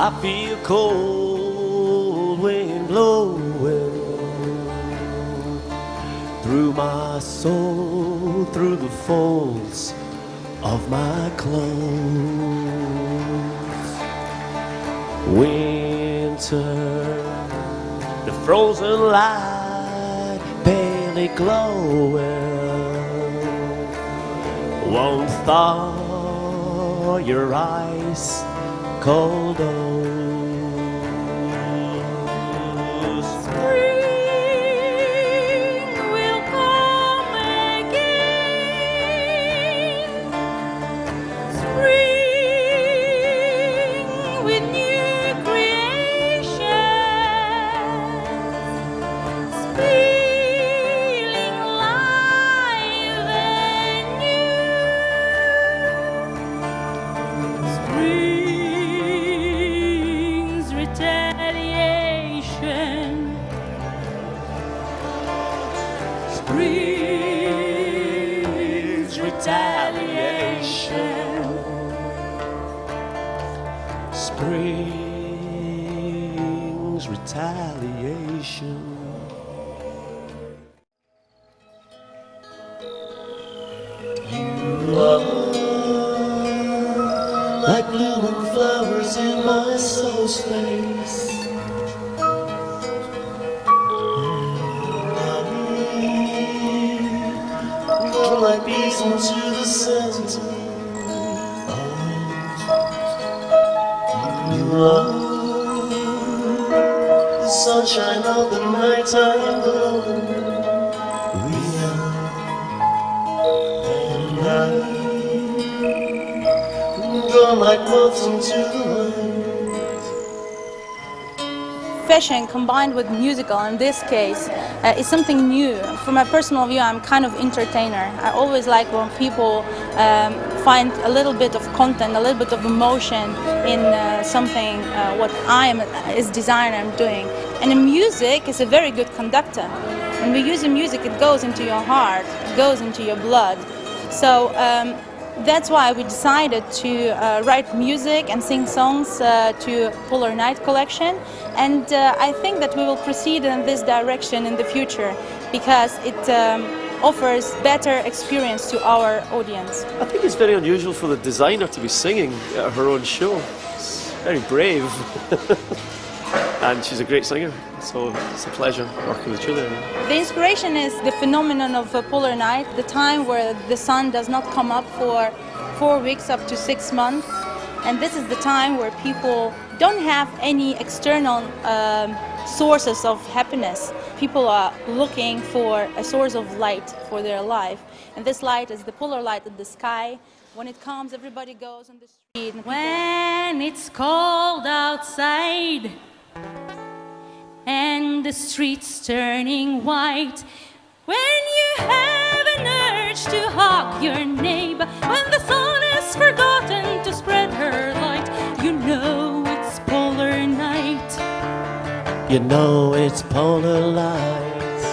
I feel cold wind blowing through my soul, through the folds of my clothes. Winter, the frozen light palely glowing, won't thaw your ice cold ocean. Spring will come again. Spring with new creation, feeling live and new. Spring's retaliation. Spring's retaliation. Spring's retaliation. You are like blooming flowers in my soul space. Drawn like bees into the center. You are the sunshine of the nighttime glow. We are drawn like moths into the light. Fashion combined with musical in this case is something new. From my personal view, I'm kind of entertainer. I always like when people find a little bit of content, a little bit of emotion in something what I am as designer I'm doing. And the music is a very good conductor. When we use the music, it goes into your heart, it goes into your blood. So that's why we decided to write music and sing songs to Polar Night collection, and I think that we will proceed in this direction in the future because it offers better experience to our audience. I think it's very unusual for the designer to be singing at her own show. It's very brave. And she's a great singer, so it's a pleasure working with Julia. The inspiration is the phenomenon of a polar night, the time where the sun does not come up for 4 weeks up to 6 months. And this is the time where people don't have any external sources of happiness. People are looking for a source of light for their life. And this light is the polar light in the sky. When it comes, everybody goes on the street. When it's cold outside and the streets turning white, when you have an urge to hug your neighbor, when the sun has forgotten to spread her light, you know it's polar night. You know it's polar lights.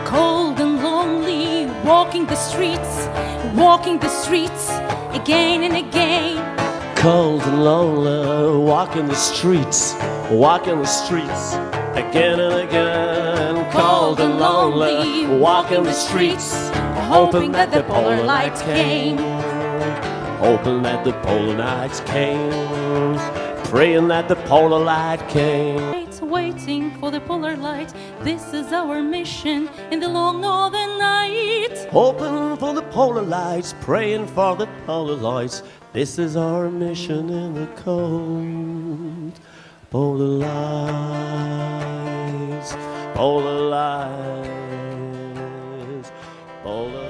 Cold and lonely, walking the streets again and again. Cold and lonely, walking the streets again and again. Cold and lonely, walking the streets, hoping that the polar lights came. Hoping that the polar nights came. Praying that the polar light came. Waiting for the polar light, this is our mission in the long northern night. Hoping for the polar lights, praying for the polar lights. This is our mission in the cold. Polar lights, polar lights, polar lights.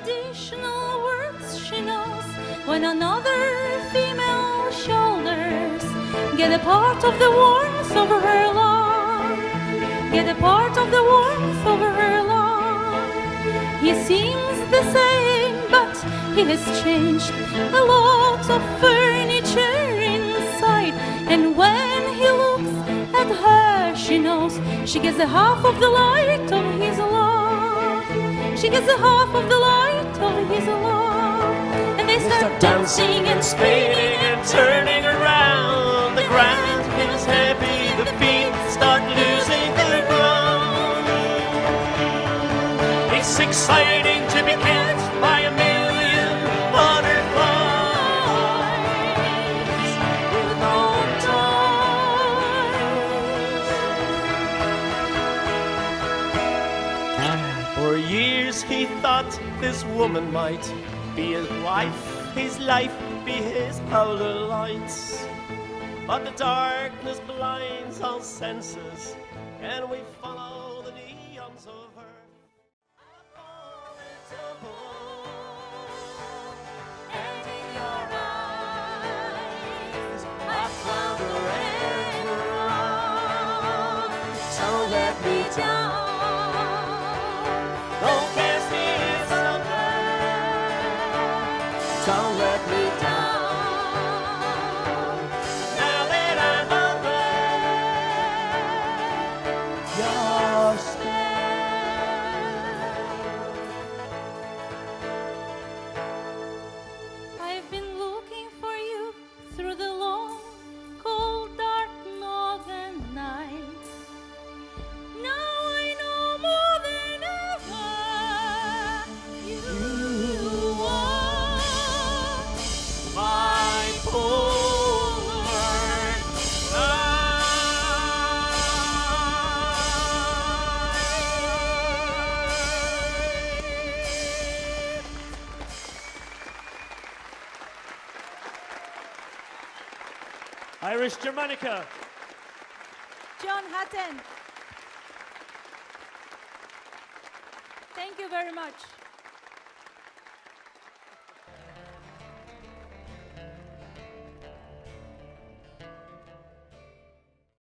Additional words she knows when another female shoulders get a part of the warmth over her lawn, get a part of the warmth over her lawn. He seems the same, but he he has changed a lot of furniture inside. And when he looks at her, she knows she gets a half of the light of his love. She gets a half of the light of his love. And they start dancing and spinning and turning around. The ground feels heavy, the feet start losing their ground. It's exciting to be catched by a million butterflies with no ties. For years he thought this woman might be his wife, his life be his outer lights. But the darkness blinds all senses, and we follow the neons of her. And in your eyes, I found a red rock. Don't let me down. Don't cast me aside. Don't let me down. Now that I'm under your spell. I've been looking for you through the long, cold, dark northern night. Now I know more than ever you are my polar Irish Germanica. John Hutton. Thank you very much.